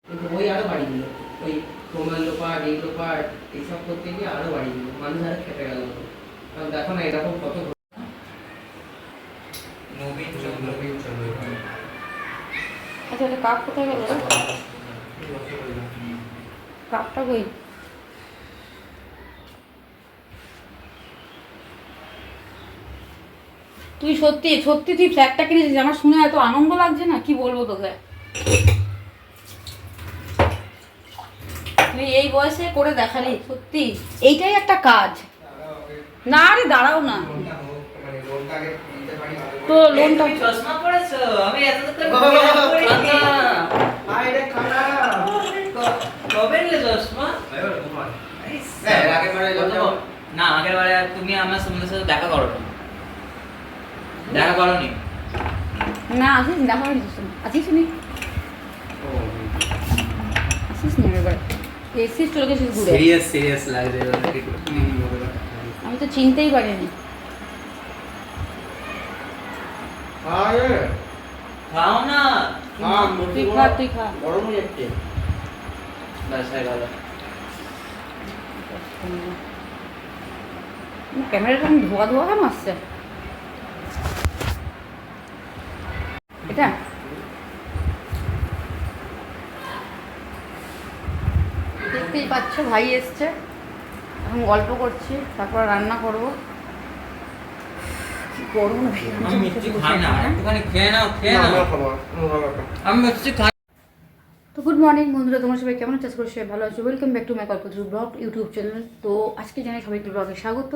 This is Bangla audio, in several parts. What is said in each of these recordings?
কিন্তু ওই আরও বাড়ি দিল, ওই প্রমাণ লোপাট এই লোপাট এইসব করতে গিয়ে আরও বাড়ি দিল, মানুষ আরও খেপে গেল। কারণ দেখো না এরকম কত নবীন চন্দ্র। আচ্ছা এটা কাপ কোথায় গেল? কাপটা কই? তুই সত্যি সত্যি তুই ফ্ল্যাটটা কিনেছিস, আমার শুনে এত আনন্দ লাগছে না, কি বলবো তোকে। তুই এই বয়সে করে দেখালি, সত্যি এইটাই একটা কাজ। না রে দাঁড়াও না, তো লোনটা চশমা পড়েছো? আমি এতক্ষণ কবে নিলে চশমা? না আগের বারে তুমি আমার সঙ্গে সাথে দেখা করো না, দেখা করোনি। না আসিস, দেখা হয়নি, আসিস নি, আসিস নি এবার এসিস চলে গেছিস ঘুরে। সিরিয়াস লাগছে। আমি তো চিনতেই পারিনি। খাও না, তুই খা, তুই খা। গরম হয়ে যাচ্ছে। ব্যাস হয়ে গেল। ক্যামেরাটা ধোয়া ধোয়া কেন আসছে? এটা দেখতেই পাচ্ছ, ভাই এসছে, এখন গল্প করছি, তারপর রান্না করবো। কি করবো না, আমি মিষ্টি খাই না, একটুখানি খেয়ে নাও, খেয়ে নাও। আমি মিষ্টি খাই। তো গুড মর্নিং বন্ধুরা, তোমরা সবাই কেমন আছো? করে সবাই ভালো আছো। Welcome back to my Kalpataru blog YouTube channel. তো আজকে জানাই সবাইকে ব্লগে স্বাগত।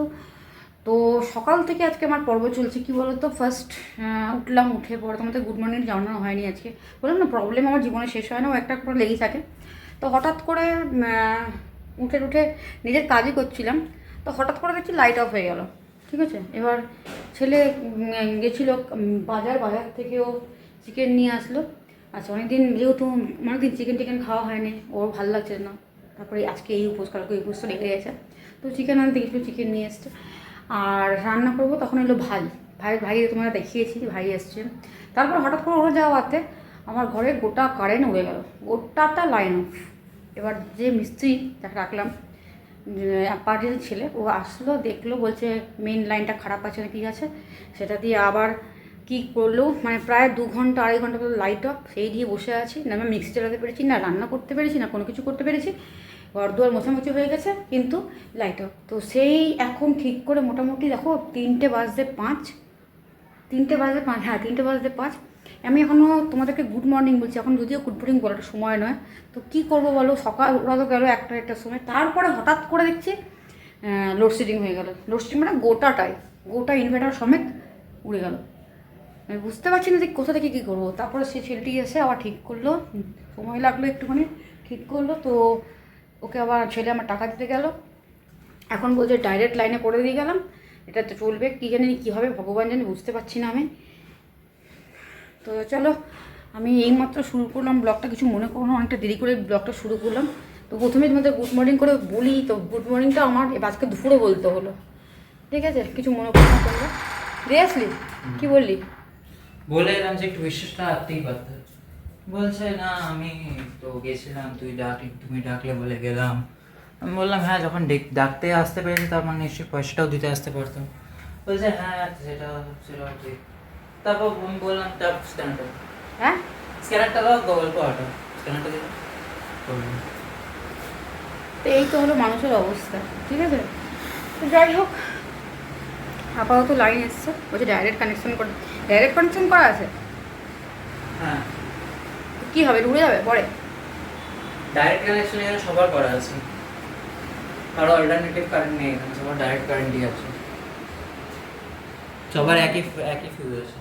তো সকাল থেকে আজকে আমার পর্ব চলছে কি বলো তো। ফার্স্ট উঠলাম, উঠে পরে তোমাদের গুড মর্নিং জানানো হয়নি আজকে। বললাম না, প্রবলেম আমার জীবনে শেষ হয় না, ও একটা করে লেগেই থাকে। তো হঠাৎ করে উঠে উঠে নিজের কাজই করছিলাম, তো হঠাৎ করে দেখছি লাইট অফ হয়ে গেল। ঠিক আছে, এবার ছেলে গেছিলো বাজার থেকেও চিকেন নিয়ে আসলো। আচ্ছা, অনেকদিন যেহেতু অনেকদিন চিকেন টিকেন খাওয়া হয়নি, ওর ভালো লাগছে না। তারপরে আজকে এই উপোস, কালকে এই উপোসটা লেগে গেছে, তো চিকেন আনতে গেছিলো, চিকেন নিয়ে এসছে। আর রান্না করবো, তখন এলো ভাই তোমরা দেখিয়েছি ভাই এসছে। তারপর হঠাৎ করে ওরা যাওয়াতে আমার ঘরে গোটা কারেন্ট উড়ে গেল, গোটাটা লাইন অফ। এবার যে মিস্ত্রি যাকে রাখলাম, পার্টির ছেলে, ও আসলো, দেখলো, বলছে মেন লাইনটা খারাপ আছে না কি আছে, সেটা দিয়ে আবার কী করলো, মানে প্রায় 2 ঘন্টা 2.5 ঘন্টা পর্যন্ত লাইট অফ। সেই দিয়ে বসে আছি, না আমি মিক্সি চালাতে পেরেছি, না রান্না করতে পেরেছি, না কোনো কিছু করতে পেরেছি। ঘর দুয়ার মোছামুছি হয়ে গেছে, কিন্তু লাইট অফ। তো সেই এখন ঠিক করে মোটামুটি দেখো 3:05, 3:05, হ্যাঁ 3:05। আমি এখনও তোমাদেরকে গুড মর্নিং বলছি, এখন যদিও গুড মর্নিং বলাটা সময় নয়। তো কী করবো বলো, সকাল ওরা তো গেলো একটার সময়, তারপরে হঠাৎ করে দেখছি লোডশেডিং হয়ে গেল। লোডশেডিং মানে গোটা ইনভার্টার সমেত উড়ে গেল। আমি বুঝতে পারছি না যে কোথা থেকে কী করবো। তারপরে সেই ছেলেটি এসে আবার ঠিক করলো, সময় লাগলো একটুখানি, ঠিক করলো। তো ওকে আবার ছেলে আমার টাকা দিতে গেল, এখন বলছে ডাইরেক্ট লাইনে করে দিয়ে গেলাম, এটা তো চলবে, কী জানি কী হবে ভগবান জানি, বুঝতে পারছি না আমি। তো চলো, আমি এইমাত্র শুরু করলাম ব্লগটা, কিছু মনে করো না, অনেকটা দেরি করে ব্লগটা শুরু করলাম। তো প্রথমে তোমাদের গুড মর্নিং করে বলি, তো গুড মর্নিংটা আমার আজকে দুপুরে বলতে হলো, ঠিক আছে, কিছু মনে করো না তোমরা। দিয়ে আসলি, কী বললি? বলে এলাম যে একটু বিশ্বাসটা রাখতেই পারতে। বলছে না আমি তো গেছিলাম, তুমি ডাকলে বলে গেলাম। আমি বললাম হ্যাঁ, যখন ডাকতে আসতে পেরেছি তার মানে নিশ্চয়ই পয়সাটাও দিতে আসতে পারতাম। বলছে হ্যাঁ সেটাও ঠিক। তারপর আমি বললাম তার স্ক্যানারটা দাও, গল্প হাঁটো, স্ক্যানারটা দিল। তো এই তো হলো মানুষের অবস্থা, ঠিক আছে। তো যাই হোক, আপাতত লাইন এসছে, বলছে ডাইরেক্ট কানেকশন করা আছে। হ্যাঁ, কী হবে, উড়ে যাবে পরে? ডাইরেক্ট কানেকশন এখানে সবার করা আছে, কারো অল্টারনেটিভ কারেন্ট নেই এখানে, সবার ডাইরেক্ট কারেন্টই আছে, সবার একই ফিউজ আছে।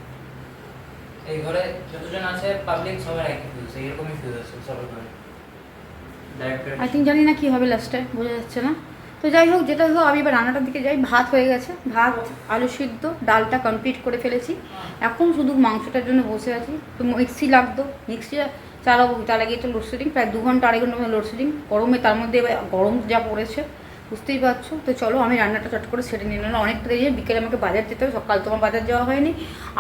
এই ঘরে যতজন আছে পাবলিক সবার একই ফিউজ, এরকমই ফিউজ আছে সবার ঘরে ডাইরেক্ট আই থিঙ্ক, জানি না কী হবে লাস্টে, বোঝা যাচ্ছে না। তো যাই হোক, যেটা হোক, আমি এবার রান্নাটার দিকে যাই। ভাত হয়ে গেছে, ভাত আলু সিদ্ধ, ডালটা কমপ্লিট করে ফেলেছি, এখন শুধু মাংসটার জন্য বসে আছি। তো মিক্সি লাগতো, মিক্সি চালাবো, চালা গিয়ে তো লোডশেডিং, প্রায় 2 ঘন্টা 2.5 ঘন্টা মধ্যে লোডশেডিং, গরমে, তার মধ্যে এবার গরম যা পড়েছে, বুঝতেই পারছো। তো চলো আমি রান্নাটা চট করে সেরে নিলাম, অনেকটা দেরি, বিকেলে আমাকে বাজার যেতে হবে, সকাল তোমার বাজার যাওয়া হয়নি,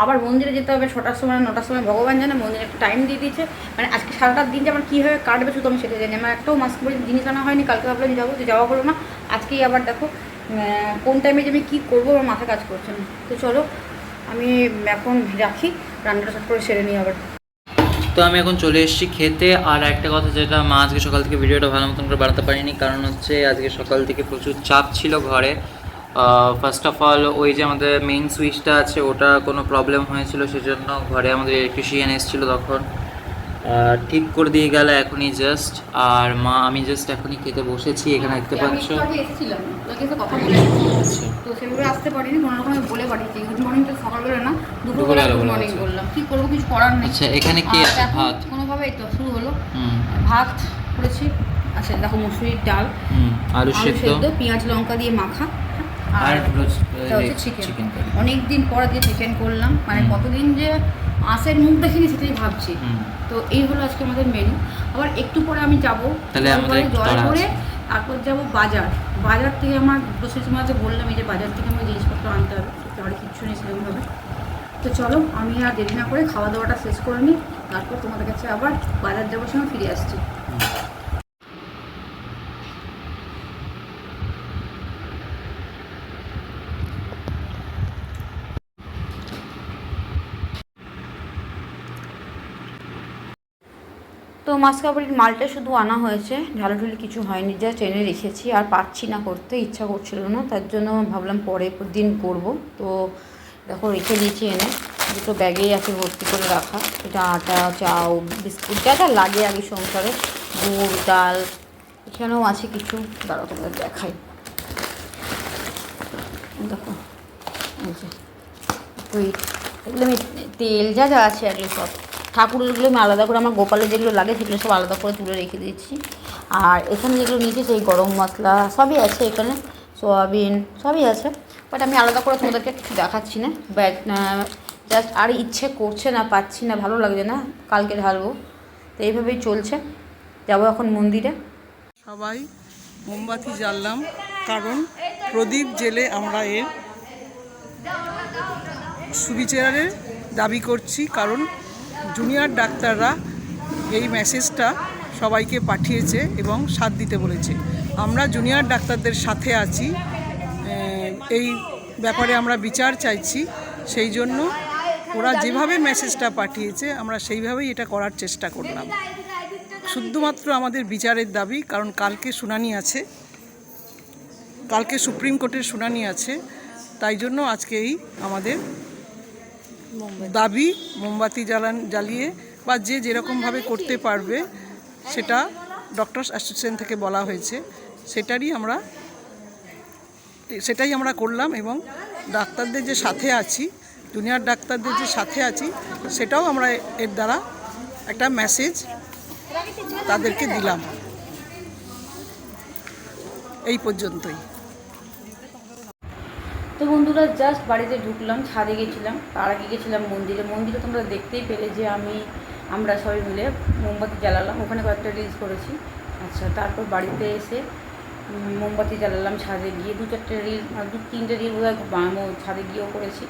আবার মন্দিরে যেতে হবে 6টার সময় 9টার সময়, ভগবান জানে মন্দিরে একটা টাইম দিয়ে দিয়েছে, মানে আজকে সারাটার দিন যে আমার কীভাবে কাটবে শুধু আমি সেটা জানি। আমার একটাও মাস্ক পরে জিনিস আনা হয়নি, কালকে ভাবলাম যাবো, যে যাওয়া হলো না, আজকেই আবার দেখো কোন টাইমে যে আমি কী করবো আমার মাথা কাজ করছে না। তো চলো আমি এখন রাখি, রান্নাটা চট করে সেরে নিই আবার। তো আমি এখন চলে এসেছি খেতে। আর একটা কথা, যেটা মা আজকে সকাল থেকে ভিডিওটা ভালো মতন করে বানাতে পারিনি, কারণ হচ্ছে আজকে সকাল থেকে প্রচুর চাপ ছিল ঘরে। ফার্স্ট অফ অল ওই যে আমাদের মেইন সুইচটা আছে ওটা কোনো প্রবলেম হয়েছিল, সেজন্য ঘরে আমাদের ইলেকট্রিশিয়ান এসেছিলো, তখন ঠিক করে দিয়ে গেল এখনই জাস্ট। আর মা আমি জাস্ট এখনই খেতে বসেছি, এখানে দেখতে পাচ্ছ। এসেছিলাম কথা বলে, তো সেভাবে আসতে পারিনি, কোনো রকম বলে পাঠিয়েছি গুড মর্নিং, তো সকালবেলা না দুপুরবেলা গুড মর্নিং বললাম, কি করবো কিছু করার নেই। আচ্ছা এখানে কি আছে? ভাত কোনোভাবে এই তো শুরু হলো, ভাত করেছি, আচ্ছা দেখো মুসুরির ডাল, আলু সেদ্ধ, পেঁয়াজ লঙ্কা দিয়ে মাখা, আর চিকেন। অনেকদিন পর দিয়ে চিকেন করলাম, মানে কতদিন যে আঁশের মুখ দেখিনি সেটাই ভাবছি। তো এই হলো আজকে আমাদের মেনু। আবার একটু পরে আমি যাবো, জল করে তারপর যাবো বাজার থেকে আমার গ্রোসারি মাঝে বললাম এই যে বাজার থেকে আমার জিনিসপত্র আনতে হবে, আর কিচ্ছু নেই সেরকমভাবে। তো চলো আমি আর দেরি না করে খাওয়া দাওয়াটা শেষ করে নিই, তারপর তোমাদের কাছে আবার বাজার যাওয়ার সময় ফিরে আসছি। তো মাসকাবাড়ির মালটা শুধু আনা হয়েছে, ঝালঝুলি কিছু হয়নি, যা ট্রেনে রেখেছি, আর পারছি না করতে, ইচ্ছা করছিল না, তার জন্য ভাবলাম পরের দিন করব। তো দেখো রেখে দিয়েছি এনে, দুটো ব্যাগেই আছে ভর্তি করে রাখা, এটা আটা চাউ বিস্কুট যা যা লাগে আগে সংসারে, গুড় ডাল, এখানেও আছে কিছু, দাঁড়াও তোমাদের দেখাই, দেখো ওই এগুলো আমি তেল যা যা আছে এগুলো সব ঠাকুরগুলো আমি আলাদা করে, আমার গোপালের যেগুলো লাগে সেগুলো সব আলাদা করে তুলে রেখে দিয়েছি। আর এখানে যেগুলো নিয়েছি সেই গরম মশলা সবই আছে, এখানে সোয়াবিন সবই আছে, বাট আমি আলাদা করে তোমাদেরকে কিছু দেখাচ্ছি না, জাস্ট আর ইচ্ছে করছে না, পাচ্ছি না, ভালো লাগছে না, কালকে ঢালবো। তো এইভাবেই চলছে, যাবো এখন মন্দিরে। সবাই মোমবাতি জ্বাললাম, কারণ প্রদীপ জেলে আমরা এর সুবিচারের দাবি করছি, কারণ জুনিয়র ডাক্তাররা এই মেসেজটা সবাইকে পাঠিয়েছে এবং সাথ দিতে বলেছে। আমরা জুনিয়র ডাক্তারদের সাথে আছি, এই ব্যাপারে আমরা বিচার চাইছি, সেই জন্য ওরা যেভাবে মেসেজটা পাঠিয়েছে আমরা সেইভাবেই এটা করার চেষ্টা করলাম। শুধুমাত্র আমাদের বিচারের দাবি, কারণ কালকে শুনানি আছে, কালকে সুপ্রিম কোর্টের শুনানি আছে, তাই জন্য আজকে এই আমাদের দাবি মোমবাতি জ্বালিয়ে বা যে যেরকমভাবে করতে পারবে সেটা ডক্টরস অ্যাসোসিয়েশন থেকে বলা হয়েছে, সেটাই আমরা করলাম। এবং ডাক্তারদের যে সাথে আছি, জুনিয়র ডাক্তারদের যে সাথে আছি, সেটাও আমরা এর দ্বারা একটা মেসেজ তাদেরকে দিলাম। এই পর্যন্তই। তো বন্ধুরা জাস্ট বাড়িতে ঢুকলাম, ছাদে গেছিলাম, তার আগে গেছিলাম মন্দিরে তোমরা দেখতেই পেলে যে আমরা সবাই মিলে মোমবাতি জ্বালালাম, ওখানে কয়েকটা রিলস করেছি। আচ্ছা তারপর বাড়িতে এসে মোমবাতি জ্বালালাম ছাদে গিয়ে, 2-4টে রিল, 2-3টে রিল বোধহয় ছাদে গিয়েও করেছি।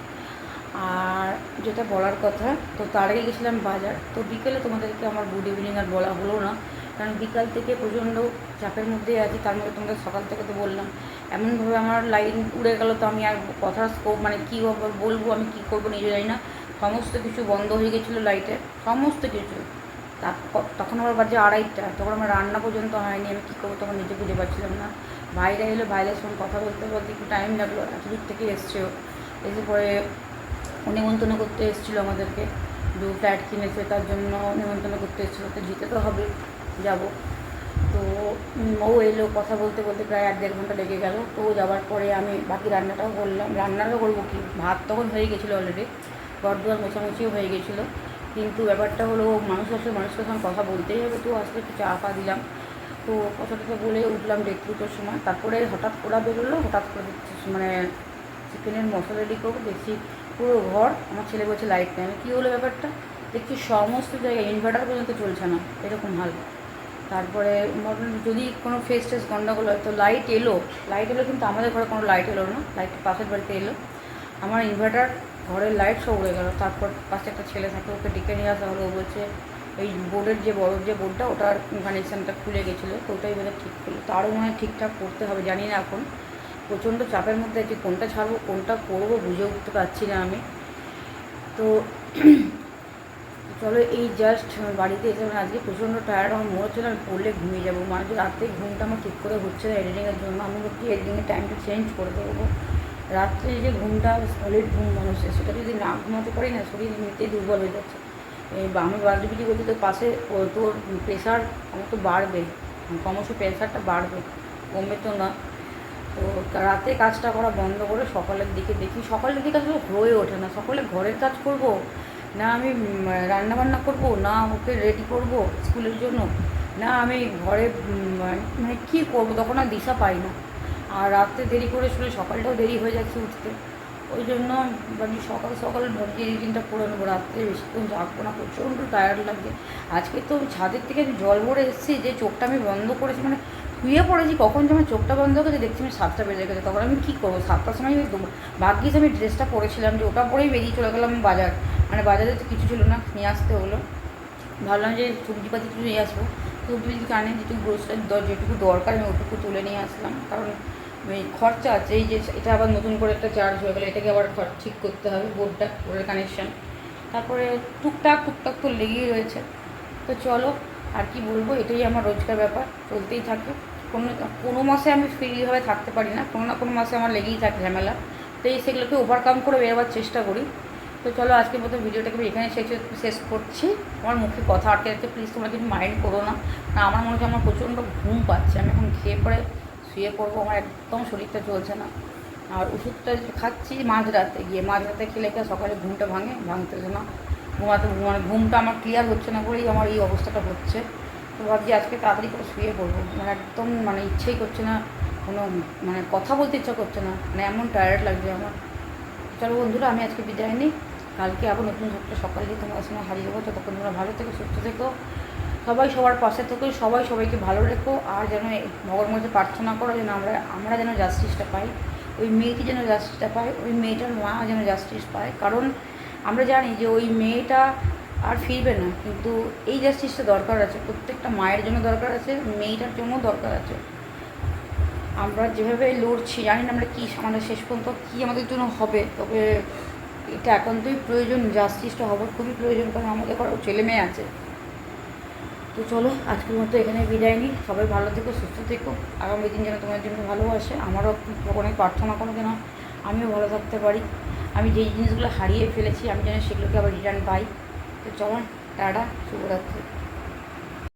আর যেটা বলার কথা, তো তার আগে গেছিলাম বাজার। তো বিকেলে তোমাদেরকে আমার গুড ইভিনিং আর বলা হলো না, কারণ বিকাল থেকে প্রচণ্ড চাপের মধ্যে আছি, তার মধ্যে তোমাদের সকাল থেকে তো বললাম, এমনভাবে আমার লাইন উড়ে গেল, তো আমি আর কথা মানে কী বলবো, আমি কী করবো নিজে জানি না, সমস্ত কিছু বন্ধ হয়ে গেছিলো লাইটের, সমস্ত কিছু। তখন আবার বাজে 2:30, তখন আমার রান্না পর্যন্ত হয়নি, আমি কী করবো তখন নিজে খুঁজে পাচ্ছিলাম না। ভাইরা এলো, ভাইদের সঙ্গে কথা বলতে বলতে একটু টাইম লাগলো, এত দূর থেকে এসছেও, এসে পরে নিমন্ত্রণ করতে এসেছিলো আমাদেরকে, ফ্ল্যাট কিনেছে তার জন্য নিমন্ত্রণ করতে এসেছিলো, তো যেতে তো হবে, যাব। তো ও এলো, কথা বলতে বলতে প্রায় 1-1.5 ঘন্টা লেগে গেল। তো ও যাওয়ার পরে আমি বাকি রান্নাটাও করলাম, রান্নাটাও করবো কি, ভাত তখন হয়ে গেছিলো অলরেডি, ঘরদুয়ার মোছামুছিও হয়ে গেছিলো, কিন্তু ব্যাপারটা হলো মানুষের সঙ্গে কথা বলতেই হবে, তো আজকে একটু চা ফা দিলাম। তো কথাটা বলে উঠলাম 1:30-2-টোর সময়, তারপরে হঠাৎ করে বেরোলো, হঠাৎ করে মানে চিকেনের মশলা রেডি করবো, দেখছি পুরো ঘর, আমার ছেলে বলছে লাইট নেই, কী হলো ব্যাপারটা, দেখছি সমস্ত জায়গায় ইনভার্টার পর্যন্ত চলছে না, এরকম হাল। তারপরে যদি কোনো ফেস টেস গন্ডগোল হয় তো লাইট এলো কিন্তু আমাদের ঘরে কোনো লাইট এলো না, লাইট পাশের বাড়িতে এলো। আমার ইনভার্টার, ঘরের লাইট সব উড়ে গেলো। তারপর পাশে একটা ছেলে থাকে, ওকে ডেকে নিয়ে আসা হলো। ও বলছে এই বোর্ডের যে বড় যে বোর্ডটা ওটার কানেকশানটা খুলে গেছিলো, তো ওটাই বোধহয় ঠিক করলো। তো আরও মনে হয় ঠিকঠাক করতে হবে, জানি না। এখন প্রচণ্ড চাপের মধ্যে আছি, কোনটা ছাড়বো কোনটা করবো বুঝে উঠতে পারছি না আমি। তো চলো, এই জাস্ট বাড়িতে এসে আজকে প্রচণ্ড টায়ার্ড, আমার মনে হচ্ছে না আমি পড়লে ঘুমিয়ে যাবো। মানে রাতে ঘুমটা আমার ঠিক করে হচ্ছে না এডিটিংয়ের জন্য। আমি ভাবছি এডিটিংয়ের টাইমটা চেঞ্জ করে দেবো। রাত্রে যে ঘুমটা সলিড ঘুম মানুষের, সেটা যদি না ঘুমাতে পারি না, শরীর এমনিতেই দুর্বল হয়ে যাচ্ছে। আমি বান্ধবীটি বলছি তোর পাশে তোর প্রেশার আমার তো বাড়বে, ক্রমশ প্রেশারটা বাড়বে, কমবে তো না। তো রাতে কাজটা করা বন্ধ করে সকালের দিকে দেখি, সকালের দিকে আসলে হয়ে ওঠে না। সকালে ঘরের কাজ করব না, আমি রান্নাবান্না করব না, ওকে রেডি করব স্কুলের জন্য, না আমি ঘরে মানে কী করবো, তখন আর দিশা পাই না। আর রাত্রে দেরি করে শুলে সকালটাও দেরি হয়ে যাচ্ছে উঠতে। ওই জন্য ভাবছি সকাল সকাল ভাবছি এডিটিংটা করে নেবো, রাত্রে বেশিক্ষণ জাগবো না, প্রচণ্ড টায়ার্ড লাগছে। আজকে তো ছাদের থেকে আমি জল ভরে এসেছি, যে চোখটা আমি বন্ধ করেছি, মানে শুয়ে পড়েছি, কখন যে আমার চোখটা বন্ধ করেছে দেখছি আমি 7টা বেজে গেছে। তখন আমি কী করবো, 7টার সময় ভাগ্যিস আমি ড্রেসটা পরেছিলাম, যে ওটা পরেই বেরিয়ে চলে গেলাম বাজার। মানে বাজারে তো কিছু ছিল না, নিয়ে আসতে হলো। ভাবলাম যে সবজিপাতি কিছু নিয়ে আসবো, সবজি কানে যেটুকু গ্রোসারি যেটুকু দরকার আমি ওটুকু তুলে নিয়ে আসলাম। কারণ খরচা আছে, এই যে এটা আবার নতুন করে একটা চার্জ হয়ে গেলো, এটাকে আবার ঠিক করতে হবে, বোর্ডের কানেকশান। তারপরে টুকটাক তো লেগেই রয়েছে। তো চলো, আর কি বলবো, এটাই আমার রোজকার ব্যাপার, চলতেই থাকে। কোনো মাসে আমি ফ্রিভাবে থাকতে পারি না, কোনো না কোনো মাসে আমার লেগেই থাকে ঝামেলা। তো সেগুলোকে ওভারকাম করে বেরোবার চেষ্টা করি। তো চলো, আজকের মতো ভিডিওটাকে আমি এখানে শেষ করছি। আমার মুখে কথা আটকে যাচ্ছে, প্লিজ তোমরা কিছু মাইন্ড করো না। আমার মনে হচ্ছে আমার প্রচণ্ড ঘুম পাচ্ছে, আমি এখন খেয়ে পরে শুয়ে পড়বো, আমার একদম শরীরটা চলছে না। আর ওষুধটা খাচ্ছি মাঝরাতে খেলে সকালে ঘুমটা ভাঙতেছে না, মানে ঘুমটা আমার ক্লিয়ার হচ্ছে না বলেই আমার এই অবস্থাটা হচ্ছে। তো ভাবছি আজকে তাড়াতাড়ি করে শুয়ে পড়বো, মানে একদম মানে ইচ্ছেই করছে না, কোনো মানে কথা বলতে ইচ্ছা করছে না, মানে এমন টায়ার্ড লাগছে আমার। চলো বন্ধুরা, আমি আজকে বিদায় নিই, কালকে আবার নতুন একটা সকালে দিয়ে তোমার সঙ্গে হারিয়ে যাবো। ততক্ষণ তোমরা ভালো থেকো, সুস্থ থেকো, সবাই সবার পাশে থেকো, সবাইকে ভালো রেখো। আর যেন ভগবানের মধ্যে প্রার্থনা করো যেন আমরা যেন জাস্টিসটা পাই, ওই মেয়েটি যেন জাস্টিসটা পায়, ওই মেয়েটার মা যেন জাস্টিস পায়। কারণ আমরা জানি যে ওই মেয়েটা আর ফিরবে না, কিন্তু এই জাস্টিসটা দরকার আছে, প্রত্যেকটা মায়ের জন্য দরকার আছে, মেয়েটার জন্য দরকার আছে। আমরা যেভাবে লড়ছি, জানি না আমরা কী আমাদের শেষ পর্যন্ত কী আমাদের জন্য হবে, তবে এটা একান্তই প্রয়োজন, জাস্টিসটা হবার খুবই প্রয়োজন, কারণ আমাদের ঘরে ছেলে মেয়ে আছে। তো চলো, আজকের মতো এখানে বিদায় নিই, সবাই ভালো থেকো, সুস্থ থেকো, আগামী দিন যেন তোমার জন্য ভালোবাসে। আমারও অনেক প্রার্থনা করো যেন আমিও ভালো থাকতে পারি, আমি যেই জিনিসগুলো হারিয়ে ফেলেছি আমি যেন সেগুলোকে আবার রিটার্ন পাই। তো চলো, টাটা, শুভরাত্রি।